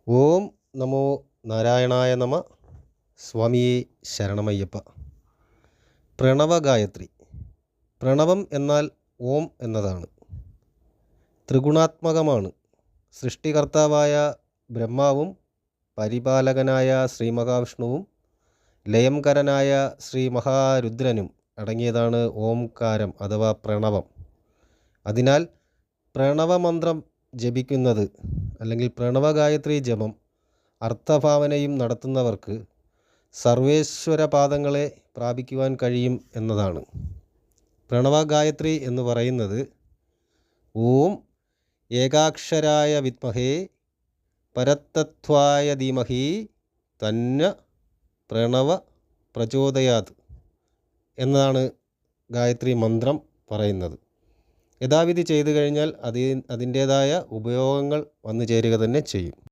ഓം നമോ നാരായണായ നമ. സ്വാമിയെ ശരണമയ്യപ്പ. പ്രണവഗായത്രി. പ്രണവം എന്നാൽ ഓം എന്നതാണ്. ത്രിഗുണാത്മകമാണ്. സൃഷ്ടികർത്താവായ ബ്രഹ്മാവും പരിപാലകനായ ശ്രീ മഹാവിഷ്ണുവും ലയംകരനായ ശ്രീ മഹാരുദ്രനും അടങ്ങിയതാണ് ഓംകാരം അഥവാ പ്രണവം. അതിനാൽ പ്രണവമന്ത്രം ജപിക്കുന്നത് അല്ലെങ്കിൽ പ്രണവഗായത്രി ജപം അർത്ഥഭാവനയും നടത്തുന്നവർക്ക് സർവേശ്വരപാദങ്ങളെ പ്രാപിക്കുവാൻ കഴിയും എന്നതാണ്. പ്രണവഗായത്രി എന്ന് പറയുന്നത് ഓം ഏകാക്ഷരായ വിദ്മഹേ പരതത്വായ ധീമഹി തന്ന പ്രണവ പ്രചോദയാത് എന്നതാണ് ഗായത്രി മന്ത്രം പറയുന്നത്. യഥാവിധി ചെയ്തു കഴിഞ്ഞാൽ അതിൻ്റേതായ ഉപയോഗങ്ങൾ വന്നു ചേരുക തന്നെ ചെയ്യും.